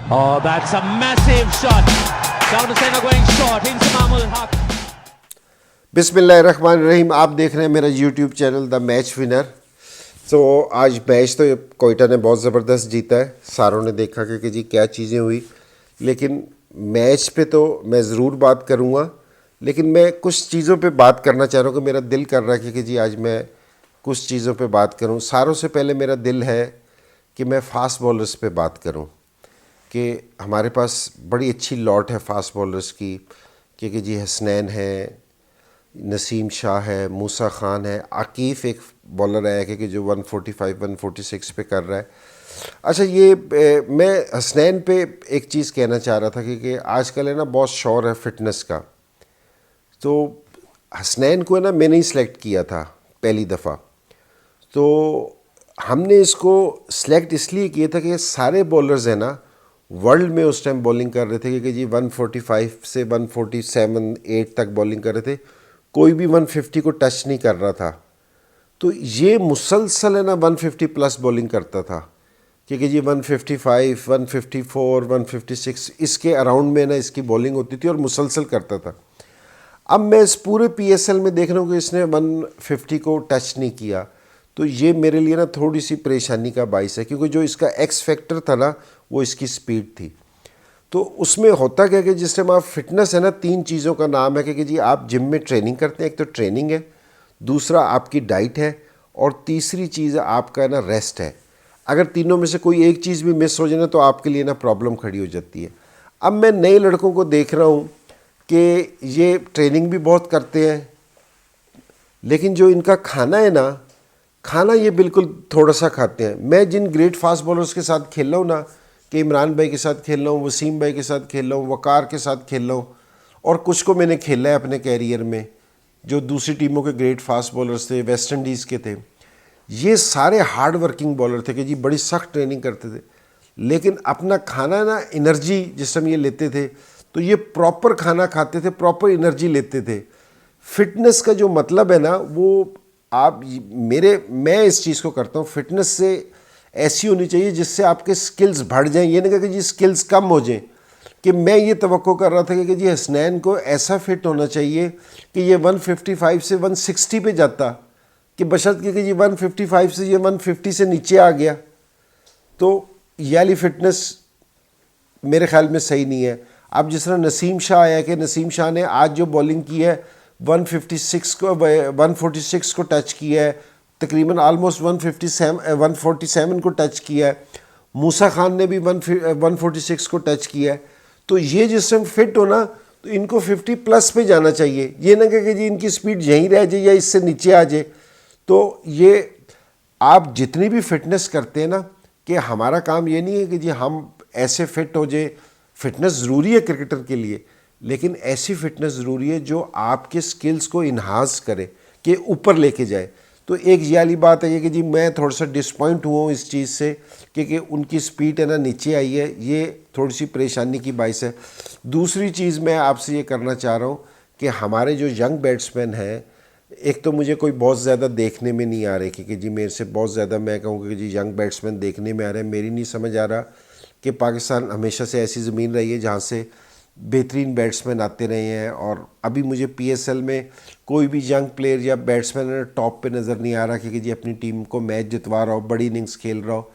Oh, that's a massive shot. Down to center going short into Mahmood Haq. बिस्मिल्लाहिर्रहमानिर्रहीम। आप देख रहे हैं मेरा YouTube channel the match winner. तो आज मैच तो कोयटा ने बहुत ज़बरदस्त जीता है। सारों ने देखा कि जी क्या चीज़ें हुई, लेकिन मैच पे तो मैं ज़रूर बात करूँगा, लेकिन मैं कुछ चीज़ों पे बात करना चाह रहा हूँ कि मेरा दिल कर रहा है कि जी आज मैं कुछ चीज़ों पे बात करूँ। सारों से पहले मेरा दिल है कि मैं फ़ास्ट बॉलर्स पे बात करूँ कि हमारे पास बड़ी अच्छी लॉट है फ़ास्ट बॉलर्स की, क्योंकि जी हसनैन है, नसीम शाह है, मूसा ख़ान है, आकिफ़ एक बॉलर आया कि जो 145 146 पे कर रहा है। अच्छा, मैं हसनैन पे एक चीज़ कहना चाह रहा था कि आजकल है ना बहुत शौर है फ़िटनेस का। तो हसनैन को है ना मैंने ही सिलेक्ट किया था पहली दफ़ा। तो हमने इसको सिलेक्ट इसलिए किया था कि सारे बॉलर्स हैं ना वर्ल्ड में उस टाइम बॉलिंग कर रहे थे कि जी 145 से 147 8 तक बॉलिंग कर रहे थे, कोई भी 150 को टच नहीं कर रहा था। तो ये मुसलसल है ना 150 प्लस बॉलिंग करता था, क्योंकि जी 155 154 156 इसके अराउंड में ना इसकी बॉलिंग होती थी और मुसलसल करता था। अब मैं इस पूरे पीएसएल में देख रहा हूँ कि इसने 150 को टच नहीं किया, तो ये मेरे लिए ना थोड़ी सी परेशानी का बाइस है, क्योंकि जो इसका एक्स फैक्टर था ना वो इसकी स्पीड थी। तो उसमें होता क्या कि जिस टाइम आप फिटनेस है ना, तीन चीज़ों का नाम है कि जी आप जिम में ट्रेनिंग करते हैं, एक तो ट्रेनिंग है, दूसरा आपकी डाइट है, और तीसरी चीज़ आपका ना रेस्ट है। अगर तीनों में से कोई एक चीज़ भी मिस हो जाए ना तो आपके लिए ना प्रॉब्लम खड़ी हो जाती है। अब मैं नए लड़कों को देख रहा हूँ कि ये ट्रेनिंग भी बहुत करते हैं, लेकिन जो इनका खाना है ना, खाना ये बिल्कुल थोड़ा सा खाते हैं। मैं जिन ग्रेट फास्ट बॉलर्स के साथ खेल रहा हूँ ना, कि इमरान भाई के साथ खेल रहा हूँ, वसीम भाई के साथ खेल रहा हूँ, वकार के साथ खेल रहा हूँ, और कुछ को मैंने खेला है अपने कैरियर में जो दूसरी टीमों के ग्रेट फास्ट बॉलर्स थे, वेस्ट इंडीज़ के थे। ये सारे हार्ड वर्किंग बॉलर थे कि जी बड़ी सख्त ट्रेनिंग करते थे, लेकिन अपना खाना ना एनर्जी जिस समय ये लेते थे तो ये प्रॉपर खाना खाते थे, प्रॉपर एनर्जी लेते थे। फिटनेस का जो मतलब है ना वो मैं इस चीज़ को करता हूँ, फिटनेस से ऐसी होनी चाहिए जिससे आपके स्किल्स बढ़ जाएं। ये नहीं कहा कि जी स्किल्स कम हो जाएं। कि मैं ये तवक्को कर रहा था कि जी हसनैन को ऐसा फिट होना चाहिए कि ये 155 से 160 पे जाता, कि बशर्ते कि जी 155 से ये 150 से नीचे आ गया तो ये वाली फिटनेस मेरे ख्याल में सही नहीं है। अब जिस तरह नसीम शाह आया कि नसीम शाह ने आज जो बॉलिंग की है 146 को 146 को टच किया है, तकरीबन आलमोस्ट 147 को टच किया है। मूसा खान ने भी 146 को टच किया है। तो ये जिस टाइम फिट हो ना तो इनको 50 प्लस पे जाना चाहिए। ये ना कि जी इनकी स्पीड यहीं रह जाए या इससे नीचे आ जाए। तो ये आप जितनी भी फिटनेस करते हैं ना, कि हमारा काम ये नहीं है कि जी हम ऐसे फिट हो जाए। फिटनेस ज़रूरी है क्रिकेटर के लिए, लेकिन ऐसी फिटनेस ज़रूरी है जो आपके स्किल्स को इन्हांस करे, कि ऊपर लेके जाए। तो एक ये वाली बात है कि जी मैं थोड़ा सा डिसपॉइंट हुआ हूँ इस चीज़ से कि उनकी स्पीड है ना नीचे आई है, ये थोड़ी सी परेशानी की बाइस है। दूसरी चीज़ मैं आपसे ये करना चाह रहा हूँ कि हमारे जो यंग बैट्समैन हैं, एक तो मुझे कोई बहुत ज़्यादा देखने में नहीं आ रहे कि जी मेरे से बहुत ज़्यादा मैं कहूँगा कि जी यंग बैट्समैन देखने में आ रहे हैं। मेरी नहीं समझ आ रहा कि पाकिस्तान हमेशा से ऐसी ज़मीन रही है जहाँ से बेहतरीन बैट्समैन आते रहे हैं, और अभी मुझे पीएसएल में कोई भी यंग प्लेयर या बैट्समैन टॉप पे नज़र नहीं आ रहा कि जी अपनी टीम को मैच जितवा रहा हो, बड़ी इनिंग्स खेल रहा हो।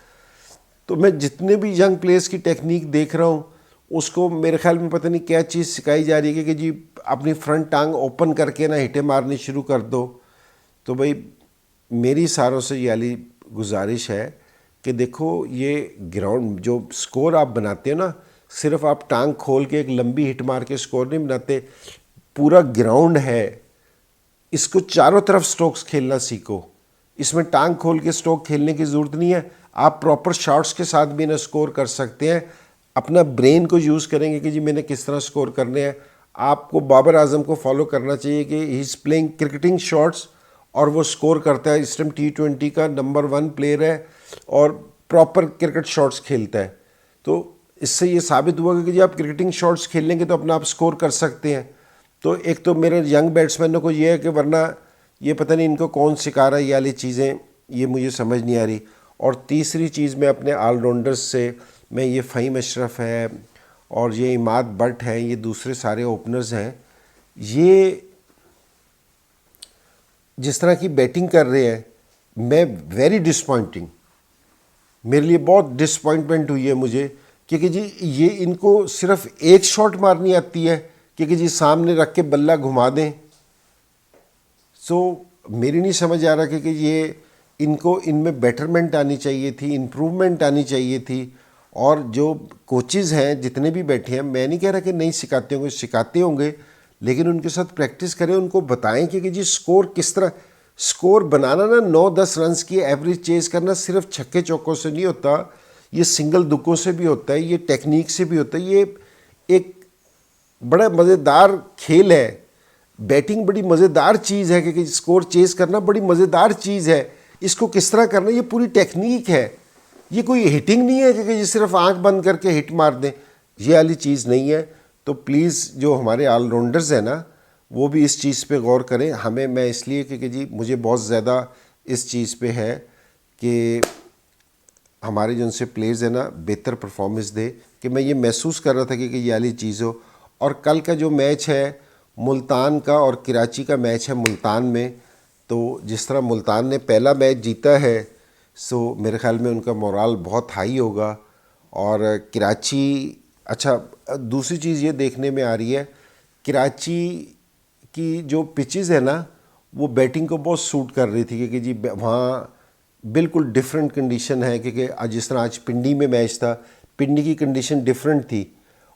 तो मैं जितने भी यंग प्लेयर्स की टेक्निक देख रहा हूँ उसको मेरे ख्याल में पता नहीं क्या चीज़ सिखाई जा रही है कि जी अपनी फ्रंट टांग ओपन करके ना हिटे मारनी शुरू कर दो। तो भाई मेरी सारों से ये वाली गुजारिश है कि देखो ये ग्राउंड जो स्कोर आप बनाते हो ना, सिर्फ आप टांग खोल के एक लंबी हिट मार के स्कोर नहीं बनाते। पूरा ग्राउंड है, इसको चारों तरफ स्ट्रोक्स खेलना सीखो। इसमें टांग खोल के स्ट्रोक खेलने की ज़रूरत नहीं है, आप प्रॉपर शॉट्स के साथ भी ना स्कोर कर सकते हैं। अपना ब्रेन को यूज़ करेंगे कि जी मैंने किस तरह स्कोर करने हैं। आपको बाबर आजम को फॉलो करना चाहिए कि he is playing cricketing shots और वो स्कोर करता है। इस टाइम T20 का नंबर 1 प्लेयर है और प्रॉपर क्रिकेट शॉट्स खेलता है। तो इससे ये साबित हुआ कि जी आप क्रिकेटिंग शॉट्स खेल लेंगे तो अपना आप स्कोर कर सकते हैं। तो एक तो मेरे यंग बैट्समैनों को ये है कि वरना ये पता नहीं इनको कौन सिखा रहा है ये वाली चीज़ें, ये मुझे समझ नहीं आ रही। और तीसरी चीज़ मैं अपने ऑलराउंडर्स से मैं ये फ़हीम अशरफ है और ये इमाद बट हैं, ये दूसरे सारे ओपनर्स हैं, ये जिस तरह की बैटिंग कर रहे हैं, मैं वेरी डिसपॉइंटिंग, मेरे लिए बहुत डिसपॉइंटमेंट हुई है मुझे, क्योंकि जी ये इनको सिर्फ एक शॉट मारनी आती है, क्योंकि जी सामने रख के बल्ला घुमा दें। सो मेरी नहीं समझ आ रहा कि ये इनको इनमें बेटरमेंट आनी चाहिए थी, इम्प्रूवमेंट आनी चाहिए थी। और जो कोचेज़ हैं जितने भी बैठे हैं, मैं नहीं कह रहा कि नहीं सिखाते होंगे, सिखाते होंगे, लेकिन उनके साथ प्रैक्टिस करें, उनको बताएं कि जी स्कोर किस तरह, स्कोर बनाना ना 9-10 रन्स की एवरेज चेज करना सिर्फ छक्के चौकों से नहीं होता, ये सिंगल दुक्कों से भी होता है, ये टेक्निक से भी होता है। ये एक बड़ा मज़ेदार खेल है, बैटिंग बड़ी मज़ेदार चीज़ है, क्योंकि स्कोर चेज करना बड़ी मज़ेदार चीज़ है। इसको किस तरह करना, ये पूरी टेक्निक है, ये कोई हिटिंग नहीं है कि सिर्फ आंख बंद करके हिट मार दें, ये वाली चीज़ नहीं है। तो प्लीज़ जो हमारे ऑलराउंडर्स हैं ना, वो भी इस चीज़ पे गौर करें। हमें, मैं इसलिए कि जी मुझे बहुत ज़्यादा इस चीज़ पे है कि हमारे जो उनसे प्लेयर्स हैं ना बेहतर परफॉर्मेंस दे, कि मैं ये महसूस कर रहा था कि ये वाली चीज़ हो। और कल का जो मैच है मुल्तान का और कराची का मैच है मुल्तान में, तो जिस तरह मुल्तान ने पहला मैच जीता है, सो मेरे ख़्याल में उनका मोराल बहुत हाई होगा। और कराची, अच्छा दूसरी चीज़ ये देखने में आ रही है, कराची की जो पिचेस है ना, वो बैटिंग को बहुत सूट कर रही थी, क्योंकि जी वहाँ बिल्कुल डिफरेंट कंडीशन है, क्योंकि जिस तरह आज पिंडी में मैच था, पिंडी की कंडीशन डिफरेंट थी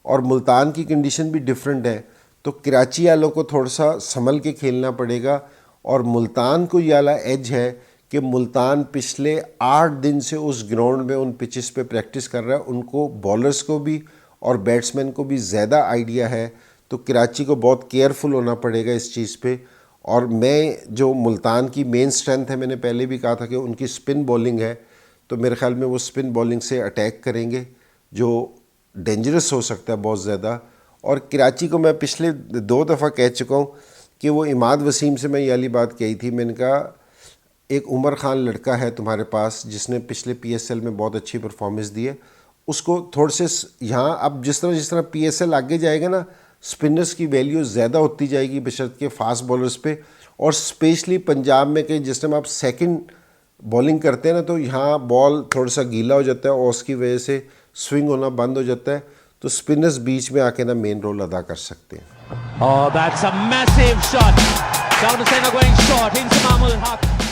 और मुल्तान की कंडीशन भी डिफरेंट है। तो कराची वालों को थोड़ा सा संभल के खेलना पड़ेगा। और मुल्तान को ये वाला एज है कि मुल्तान पिछले 8 दिन से उस ग्राउंड में उन पिचेस पे प्रैक्टिस कर रहा है, उनको बॉलर्स को भी और बैट्समैन को भी ज़्यादा आइडिया है। तो कराची को बहुत केयरफुल होना पड़ेगा इस चीज़ पे। और मैं, जो मुल्तान की मेन स्ट्रेंथ है, मैंने पहले भी कहा था कि उनकी स्पिन बॉलिंग है, तो मेरे ख्याल में वो स्पिन बॉलिंग से अटैक करेंगे, जो डेंजरस हो सकता है बहुत ज़्यादा। और कराची को मैं पिछले 2 दफ़ा कह चुका हूँ कि वो इमाद वसीम से मैं ये वाली बात कही थी, मैंने कहा एक उमर खान लड़का है तुम्हारे पास जिसने पिछले PSL में बहुत अच्छी परफॉर्मेंस दी है, उसको थोड़े से यहाँ, अब जिस तरह PSL आगे जाएगा ना, स्पिनर्स की वैल्यू ज़्यादा होती जाएगी बशर्ते फास्ट बॉलर्स पे। और स्पेशली पंजाब में कि जिस टाइम आप सेकंड बॉलिंग करते हैं ना, तो यहाँ बॉल थोड़ा सा गीला हो जाता है और उसकी वजह से स्विंग होना बंद हो जाता है, तो स्पिनर्स बीच में आके ना मेन रोल अदा कर सकते हैं। Oh, that's a massive shot. Down the center going short into Mahmoud Haq.